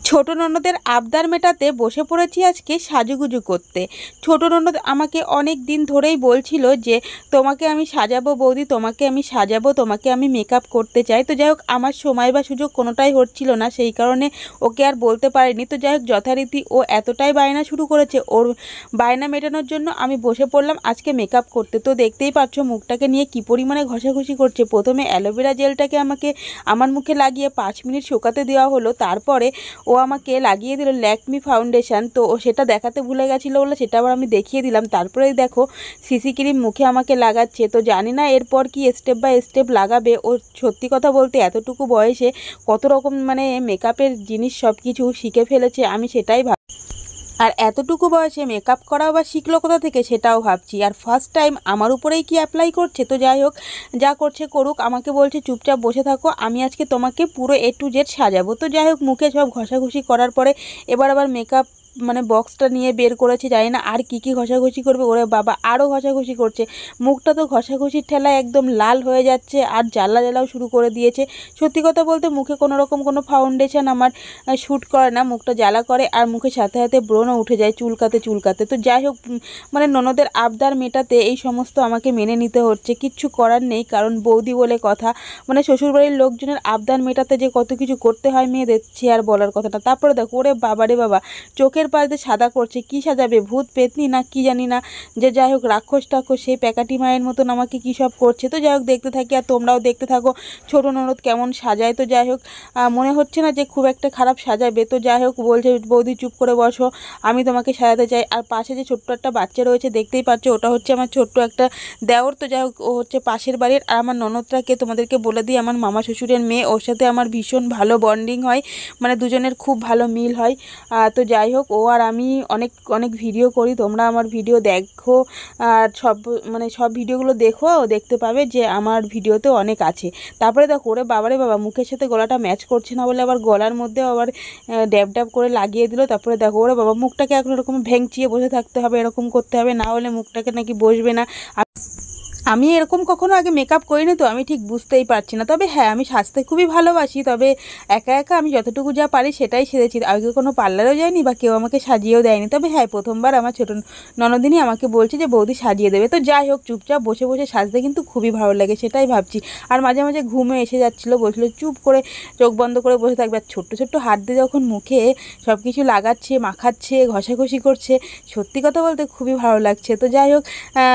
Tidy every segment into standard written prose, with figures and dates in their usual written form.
ছোট ননদের আবদার মেটাতে বসে পড়েছি আজকে সাজুগুজু করতে। ছোট ননদ আমাকে অনেক দিন ধরেই বলছিল যে তোমাকে আমি সাজাবো বৌদি, তোমাকে আমি সাজাবো, তোমাকে আমি মেকআপ করতে চাই। তো যাই হোক, আমার সময় বা সুযোগ কোনোটাই হচ্ছিল না, সেই কারণে ওকে আর বলতে পারিনি। তো যাই হোক, যথারীতি ও এতটাই বায়না শুরু করেছে, ওর বায়না মেটানোর জন্য আমি বসে পড়লাম আজকে মেকআপ করতে। তো দেখতেই পাচ্ছ মুখটাকে নিয়ে কী পরিমাণে ঘষাঘষি করছে। প্রথমে অ্যালোভেরা জেলটাকে আমাকে আমার মুখে লাগিয়ে 5 মিনিট শুকাতে দেওয়া হলো। তারপরে ও আমাকে লাগিয়ে দিল ল্যাকমি ফাউন্ডেশন। তো ও সেটা দেখাতে ভুলে গেছিলো বলে সেটা আবার আমি দেখিয়ে দিলাম। তারপরেই দেখো সিসি ক্রিম মুখে আমাকে লাগাচ্ছে। তো জানি না এরপর কি স্টেপ বাই স্টেপ লাগাবে। ও সত্যি কথা বলতে এতটুকু বয়সে কত রকম মেকআপের জিনিস সব কিছু শিখে ফেলেছে, আমি সেটাই ভাব। আর এতটুকু বয়সে মেকআপ করাও বা শিখলো কোথা থেকে সেটাও ভাবছি। আর ফার্স্ট টাইম আমার উপরেই কি অ্যাপ্লাই করছে। তো যাই হোক, যা করছে করুক, আমাকে বলছে চুপচাপ বসে থাকো, আমি আজকে তোমাকে পুরো A to Z সাজাবো। তো যাই হোক, মুখে সব ঘষাঘষি করার পরে এবার আবার মেকআপ বক্সটা নিয়ে বের করেছে। জানি না আর কি ঘষাঘষি করবে। ওরে বাবা, আরও ঘষাঘষি করছে। মুখটা তো ঘষাঘষির ঠেলায় একদম লাল হয়ে যাচ্ছে আর জ্বালা জ্বালাও শুরু করে দিয়েছে। সত্যি কথা বলতে মুখে কোনো রকম কোনো ফাউন্ডেশন আমার শ্যুট করে না, মুখটা জ্বালা করে আর মুখের সাথে সাথে ব্রণও উঠে যায় চুলকাতে চুলকাতে। তো যাই হোক, ননদের আবদার মেটাতে এই সমস্ত আমাকে মেনে নিতে হচ্ছে, কিচ্ছু করার নেই, কারণ বৌদি বলে কথা। শ্বশুরবাড়ির লোকজনের আবদার মেটাতে যে কত কিছু করতে হয় মেয়েদের, সে আর বলার কথাটা। তারপরে দেখো, ওরে বাবা রে বাবা, চোখের পাশে সাদা করছে। কি সাজাবে, ভূত পেতনি না কি জানি না, যে যাই হোক রাক্ষস টাক্ষস সেই প্যাকাটি মায়ের মতন আমাকে কী সব করছে। তো যাই হোক, দেখতে থাকি আর তোমরাও দেখতে থাকো ছোট ননদ কেমন সাজায়। তো যাই হোক, মনে হচ্ছে না যে খুব একটা খারাপ সাজাবে। তো যাই হোক, বলছে বৌদি চুপ করে বসো, আমি তোমাকে সাজাতে চাই। আর পাশে যে ছোট্ট একটা বাচ্চা রয়েছে দেখতেই পাচ্ছ, ওটা হচ্ছে আমার ছোট্ট একটা দেওর। তো যাই হোক, ও হচ্ছে পাশের বাড়ির। আর আমার ননদটাকে তোমাদেরকে বলে দিই, আমার মামা শ্বশুরের মেয়ে, ওর সাথে আমার ভীষণ ভালো বন্ডিং হয়, দুজনের খুব ভালো মিল হয়। তো যাই হোক, ও আর আমি অনেক অনেক ভিডিও করি, তোমরা আমার ভিডিও দেখো আর সব ভিডিওগুলো দেখো, দেখতে পাবে যে আমার ভিডিওতে অনেক আছে। তারপরে দেখো, ওরে বাবারে বাবা, মুখের সাথে গলাটা ম্যাচ করছে না বলে আবার গলার মধ্যে আবার ড্যাব ড্যাব করে লাগিয়ে দিল। তারপরে দেখো, ওরে বাবা, মুখটাকে এখন এরকম ভেঙচিয়ে বসে থাকতে হবে, এরকম করতে হবে, না হলে মুখটাকে নাকি বসবে না। আমি এরকম কখনো আগে মেকআপ করিনি, তো আমি ঠিক বুঝতেই পারছি না। তবে হ্যাঁ, আমি সাজতে খুবই ভালোবাসি, তবে একা একা আমি যতটুকু যা পারি সেটাই সেরেছি। আগে কোনো পার্লারেও যায়নি বা কেউ আমাকে সাজিয়েও দেয়নি। তবে হ্যাঁ, প্রথমবার আমার ছোটো ননদিনী আমাকে বলছে যে বৌদি সাজিয়ে দেবে। তো যাই হোক, চুপচাপ বসে বসে সাজতে কিন্তু খুবই ভালো লাগে, সেটাই ভাবছি। আর মাঝে মাঝে ঘুমে এসে যাচ্ছিলো, বলছিল চুপ করে চোখ বন্ধ করে বসে থাকবে। আর ছোট্ট ছোট্ট হাত দিয়ে যখন মুখে সব কিছু লাগাচ্ছে, মাখাচ্ছে, ঘষাঘষি করছে, সত্যি কথা বলতে খুবই ভালো লাগছে। তো যাই হোক,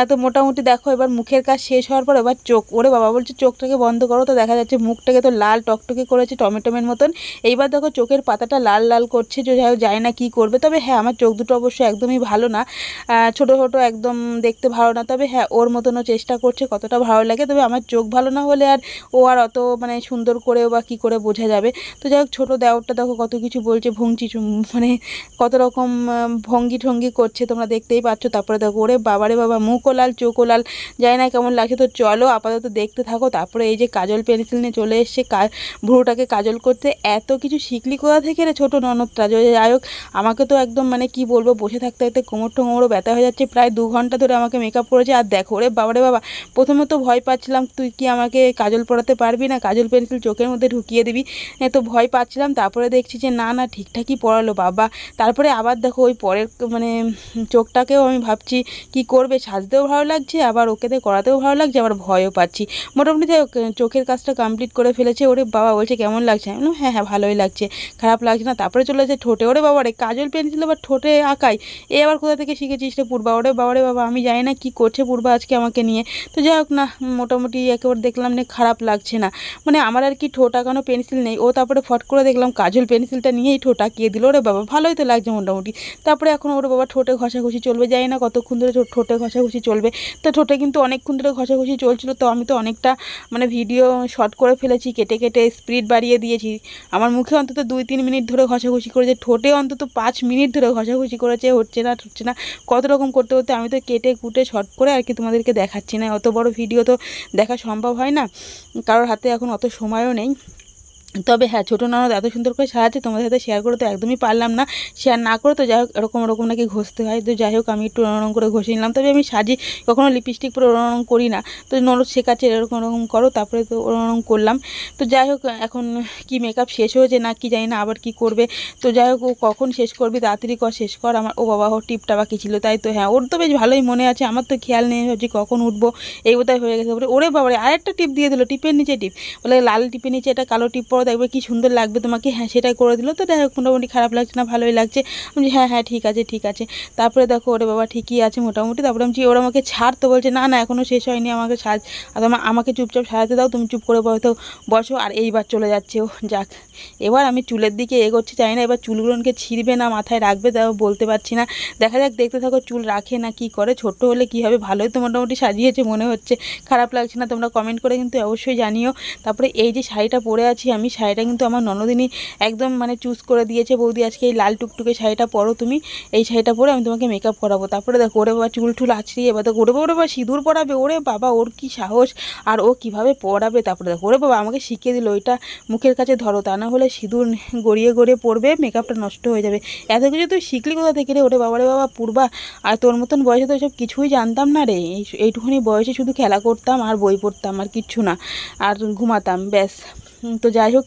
তো মোটামুটি দেখো এবার মুখের কাজ শেষ হওয়ার পর এবার চোখ। ওরে বাবা, বলছে চোখটাকে বন্ধ করো। তো দেখা যাচ্ছে মুখটাকে তো লাল টকটকে করেছে টমেটোমের মতন। এইবার দেখো চোখের পাতাটা লাল লাল করছে, যে যাই হোক যায় না কী করবে। তবে হ্যাঁ, আমার চোখ দুটো অবশ্য একদমই ভালো না, ছোটো ছোটো একদম দেখতে ভালো না। তবে হ্যাঁ, ওর মতনও চেষ্টা করছে, কতটা ভালো লাগে। তবে আমার চোখ ভালো না হলে আর ও আর অত সুন্দর করেও বা কী করে বোঝা যাবে। তো যাই হোক, ছোটো দেওরটা দেখো কত কিছু বলছে, কত রকম ভঙ্গি ঠঙ্গি করছে, তোমরা দেখতেই পাচ্ছ। তারপরে দেখো, ওরে বাবারে বাবা, মুখও লাল চোখও লাল, জানি না কেমন লাগছে। তো চলো আপাতত দেখতে থাকো। তারপরে এই যে কাজল পেন্সিল নিয়ে চলে এসছে ভ্রুটাকে কাজল করতে। এত কিছু শিখলি কোথা থেকে রে ছোটো ননদটা। যাই হোক, আমাকে তো একদম কি বলবো, বসে থাকতে থাকতে কোমরও ব্যথা হয়ে যাচ্ছে। প্রায় 2 ঘন্টা ধরে আমাকে মেকআপ করেছে। আর দেখো, ওরে বাবারে বাবা, প্রথমে তো ভয় পাচ্ছিলাম, তুই কি আমাকে কাজল পরাতে পারবি না, কাজল পেন্সিল চোখের মধ্যে ঢুকিয়ে দিবি, তো ভয় পাচ্ছিলাম। তারপরে দেখছি যে না না, ঠিকঠাকই পড়ালো বাবা। তারপরে আবার দেখো, ওই পরের চোখটাকেও আমি ভাবছি কি করবে, সাজতেও ভালো লাগছে, আবার ওকেতে করাতেও ভালো লাগছে, আবার ভয়ও পাচ্ছি। মোটামুটি যাই হোক, চোখের কাজটা কমপ্লিট করে ফেলেছে। ওরে বাবা, বলছে কেমন লাগছে, আমি বললাম হ্যাঁ হ্যাঁ ভালোই লাগছে, খারাপ লাগছে না। তারপরে চলে যাচ্ছে ঠোঁটে। ওরে বাবা রে, কাজল পেন্সিল আবার ঠোঁটে আঁকাই, এ আবার কোথা থেকে শিখেছিস রে পূর্বা। ওরে বাবারে বাবা, আমি জানি না কী করছে পূর্বা আজকে আমাকে নিয়ে। তো যাই হোক না, মোটামুটি একেবারে দেখলাম না খারাপ লাগছে না। আমার আর কি ঠোঁট আঁকানো পেন্সিল নেই। ও তারপরে ফট করে দেখলাম কাজল পেন্সিলটা নিয়েই ঠোঁট আঁকিয়ে দিল। ওরে বাবা, ভালোই তো লাগছে মোটামুটি। তারপরে এখন ওরে বাবা ঠোঁটে ঘষাঘষি চলবে, জানি না কতক্ষণ ধরে ঠোঁটে ঘষাঘষি চলবে। তো ঠোঁটে কিন্তু অনেকক্ষণ ধরে ঘষাঘষি চলছিল। তো আমি তো অনেকটা ভিডিও শর্ট করে ফেলেছি, কেটে কেটে স্পিড বাড়িয়ে দিয়েছি। আমার মুখে অন্তত 2-3 মিনিট ধরে ঘষাঘষি করেছে, ঠোঁটে অন্তত 5 মিনিট ধরে ঘষাঘষি করেছে। হচ্ছে না কত রকম করতে করতে আমি তো কেটে কুটে শর্ট করে আর কি তোমাদেরকে দেখাচ্ছি না। অত বড় ভিডিও তো দেখা সম্ভব হয় না, কারোর হাতে এখন অত সময়ও নেই। তবে হ্যাঁ, ছোটো ননদ এত সুন্দর করে সাজাচ্ছে, তোমাদের সাথে শেয়ার করে তো একদমই পারলাম না। শেয়ার না করে তো যাই হোক এরকম ওরকম নাকি ঘষতে হয়, তো যাই হোক আমি একটু ওরকম করে ঘষে নিলাম। তবে আমি সাজি কখনো লিপস্টিক পরে ওরকম করি না, তো ননদ শেখাচ্ছে এরকম ওরকম করো, তারপরে তো ওরকম করলাম। তো যাই হোক এখন কি মেকআপ শেষ হয়েছে না কি জানি না, আবার কি করবে। তো যাই হোক ও কখন শেষ করবি, তাড়াতাড়ি কর, শেষ কর আমার। ও বাবা, ওর টিপটা বাকি ছিল, তাই তো হ্যাঁ, ওর তো বেশ ভালোই মনে আছে, আমার তো খেয়াল নেই, ভাবছি কখন উঠবো, এই বোধহয় হয়ে গেছে। ওরে বাবারে, আরেকটা টিপ দিয়ে দিল, টিপের নিচে টিপ, বলে লাল টিপের নিচে একটা কালো টিপ পরো, দেখবে কি সুন্দর লাগবে তোমাকে। হ্যাঁ, সেটাই করে দিল। তো যাই হোক মোটামুটি খারাপ লাগছে না, ভালোই লাগছে। আমি হ্যাঁ হ্যাঁ ঠিক আছে ঠিক আছে। তারপরে দেখো ওরে বাবা ঠিকই আছে মোটামুটি। তারপরে আমি ওরা আমাকে ছাড়, তো বলছে না না এখনও শেষ হয়নি, আমাকে সাজ, আর আমাকে চুপচাপ সাজাতে দাও, তুমি চুপ করে বসো। আর এইবার চলে যাচ্ছে ও। যাক, এবার আমি চুলের দিকে এগোচ্ছি, চাই না এবার চুলগুলোকে ছিঁড়বে না মাথায় রাখবে, তাও বলতে পারছি না। দেখা যাক, দেখতে থাকো চুল রাখে না কি করে। ছোট্ট হলে কি হবে, ভালোই তো মোটামুটি সাজিয়েছে মনে হচ্ছে, খারাপ লাগছে না। তোমরা কমেন্ট করে কিন্তু অবশ্যই জানিও। তারপরে এই যে শাড়িটা পরে আছি আমি, শাড়িটা কিন্তু আমার ননদিনী একদম মানে চুজ করে দিয়েছে, বৌদি আজকে এই লাল টুকটুকে শাড়িটা পরো তুমি, এই শাড়িটা পরে আমি তোমাকে মেকআপ করাবো। তারপরে দেখো ওরে বাবা চুল টুল আছড়িয়ে, এবার দেখো ওরে বাবা সিঁদুর পরাবে, ওরে বাবা ওর কি সাহস, আর ও কিভাবে পরাবে। তারপরে দেখো ওরে বাবা আমাকে শিখিয়ে দিল, ওইটা মুখের কাছে ধরো, তা না হলে সিঁদুর গড়িয়ে গড়িয়ে পড়বে, মেকআপটা নষ্ট হয়ে যাবে। এত কিছু তুই শিখলি কোথা থেকে রে, ওরে বাবা রে বাবা পূর্বা, আর তোর মতন বয়সে তো এসব কিছুই জানতাম না রে। এইটুখানি বয়সে শুধু খেলা করতাম আর বই পড়তাম আর কিচ্ছু না, আর ঘুমাতাম ব্যাস। তো যাই হোক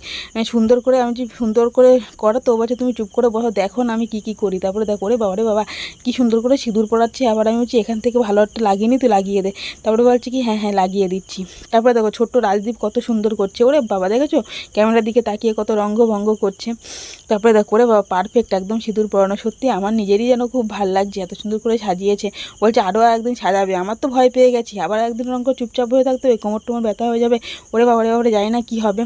সুন্দর করে আমি যে সুন্দর করে করো, তো বলছে তুমি চুপ করে বসো, দেখো না আমি কী করি। তারপরে দেখো ওরে বাবা রে বাবা কী সুন্দর করে সিঁদুর পরাচ্ছে, আবার আমি বলছি এখান থেকে ভালো একটা লাগিয়ে নি, তুই লাগিয়ে দে। তারপরে বলছে কি হ্যাঁ হ্যাঁ লাগিয়ে দিচ্ছি। তারপরে দেখো ছোট্ট রাজদীপ কত সুন্দর করছে, ওরে বাবা দেখেছো ক্যামেরার দিকে তাকিয়ে কত রঙ্গভঙ্গ করছে। তারপরে দেখো ওরে বাবা পারফেক্ট একদম সিঁদুর পরানো, সত্যি আমার নিজেরই যেন খুব ভালো লাগছে, এত সুন্দর করে সাজিয়েছে। বলছে আরও একদিন সাজাবে, আমার তো ভয় পেয়ে গেছি, আবার একদিন রঙ চুপচাপ হয়ে থাকতে হবে, কোমর টোমর ব্যথা হয়ে যাবে, ওরে বাবা রে বাবা জানি না কী হবে।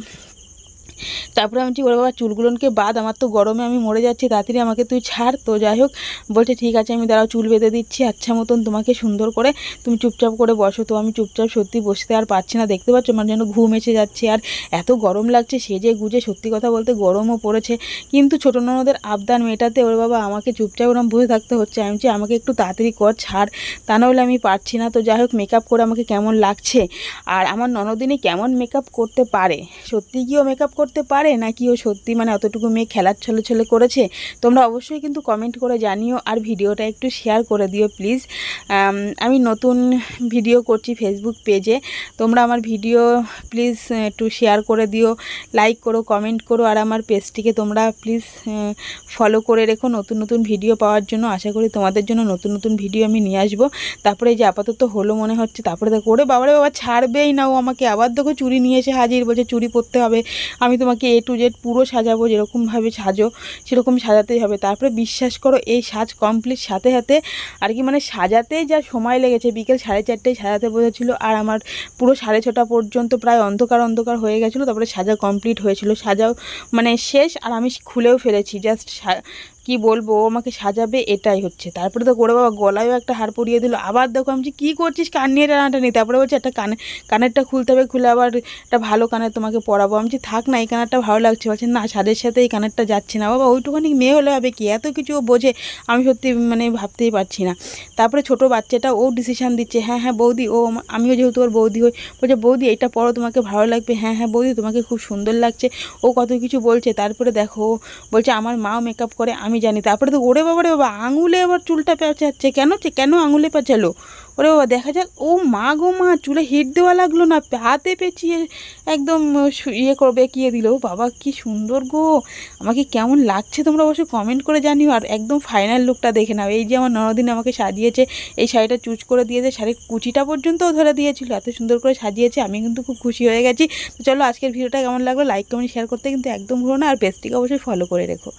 তারপরে আমি বলছি ওরে বাবা চুলগুলোকে বাদ, আমার তো গরমে আমি মরে যাচ্ছি, তাড়াতাড়ি আমাকে তুই ছাড়। তো যাই হোক বলছে ঠিক আছে আমি দাঁড়াও চুল বেঁধে দিচ্ছি আচ্ছা মতন তোমাকে সুন্দর করে, তুমি চুপচাপ করে বসো। তো আমি চুপচাপ সত্যি বসতে আর পারছি না, দেখতে পাচ্ছ আমার যেন ঘুম এসে যাচ্ছে, আর এত গরম লাগছে সেজে গুজে, সত্যি কথা বলতে গরমও পড়েছে, কিন্তু ছোটো ননদের আবদার মেটাতে ওরে বাবা আমাকে চুপচাপ ওরম বসে থাকতে হচ্ছে। আমি বলছি আমাকে একটু তাড়াতাড়ি কর ছাড়, তা নাহলে আমি পারছি না। তো যাই হোক মেকআপ করে আমাকে কেমন লাগছে, আর আমার ননদিনী কেমন মেকআপ করতে পারে, সত্যি কি ও মেকআপ করতে পারে নাকি ও সত্যি মানে অতটুকু মেয়ে খেলার ছলে ছলে করেছে, তোমরা অবশ্যই কিন্তু কমেন্ট করে জানিও, আর ভিডিওটা একটু শেয়ার করে দিও প্লিজ। আমি নতুন ভিডিও করছি ফেসবুক পেজে, তোমরা আমার ভিডিও প্লিজ একটু শেয়ার করে দিও, লাইক করো কমেন্ট করো, আর আমার পেজটিকে তোমরা প্লিজ ফলো করে রেখো নতুন নতুন ভিডিও পাওয়ার জন্য। আশা করি তোমাদের জন্য নতুন নতুন ভিডিও আমি নিয়ে আসবো। তারপরে এই যে আপাতত হলো মনে হচ্ছে, তারপরে দেখো ওরে বাবারে বাবা ছাড়বেই না ও আমাকে, আবার দেখো চুড়ি নিয়ে এসে হাজির, বলছে চুড়ি পরতে হবে, আমি তোমাকে A to Z পুরো সাজাবো, যেরকমভাবে সাজো সেরকম সাজাতেই হবে। তারপরে বিশ্বাস করো এই সাজ কমপ্লিট সাথে সাথে আর কি মানে সাজাতেই যা সময় লেগেছে, বিকেল 4:30টায় সাজাতে বসেছিল, আর আমার পুরো 6:30 পর্যন্ত প্রায় অন্ধকার অন্ধকার হয়ে গেছিলো। তারপরে সাজা কমপ্লিট হয়েছিল, সাজাও মানে শেষ, আর আমি খুলেও ফেলেছি, জাস্ট কি বলবো ও আমাকে সাজাবে এটাই হচ্ছে। তারপরে তো করে বাবা গলায়ও একটা হার পরিয়ে দিল, আবার দেখো আমি কী করছিস কান নিয়ে টানাটানি, তারপরে বলছে একটা কানেরটা খুলতে হবে, খুলে আবার একটা ভালো কানের তোমাকে পরাবো। আমি থাক না এই কানেরটা ভালো লাগছে, বলছে না সাজের সাথে এই কানেরটা যাচ্ছে না। বাবা ওইটুখানি মেয়ে হলে হবে কি, এত কিছু ও বোঝে, আমি সত্যি মানে ভাবতেই পারছি না। তারপরে ছোটো বাচ্চাটা ও ডিসিশান দিচ্ছে, হ্যাঁ হ্যাঁ বৌদি, ও আমিও যেহেতু ওর বৌদি হই, বলছে বৌদি এইটা পরো তোমাকে ভালো লাগবে, হ্যাঁ হ্যাঁ বৌদি তোমাকে খুব সুন্দর লাগছে, ও কত কিছু বলছে। তারপরে দেখো বলছে আমার মাও মেকআপ করে আমি জানি। তারপরে তো ওরে বাবা রে বাবা আঙুলে আবার চুলটা পেঁচাচ্ছে, কেন আঙুলে পেঁচালো, ওরে বাবা দেখা যাক। ও মা গো মা, চুলে হিট দেওয়া লাগলো না, হাতে পেঁচিয়ে একদম বেঁকিয়ে দিল। বাবা কি সুন্দর গো, আমাকে কেমন লাগছে তোমরা অবশ্যই কমেন্ট করে জানিও। আর একদম ফাইনাল লুকটা দেখে নাও, এই যে আমার ননদিন আমাকে সাজিয়েছে, এই শাড়িটা চুজ করে দিয়েছে, শাড়ির কুচিটা পর্যন্তও ধরে দিয়েছিল, এত সুন্দর করে সাজিয়েছে, আমি কিন্তু খুব খুশি হয়ে গেছি। তো চলো আজকের ভিডিওটা কেমন লাগলো, লাইক কমেন্ট শেয়ার করতে কিন্তু একদম ভুলো না, আর পেজটিকে অবশ্যই ফলো করে রেখো।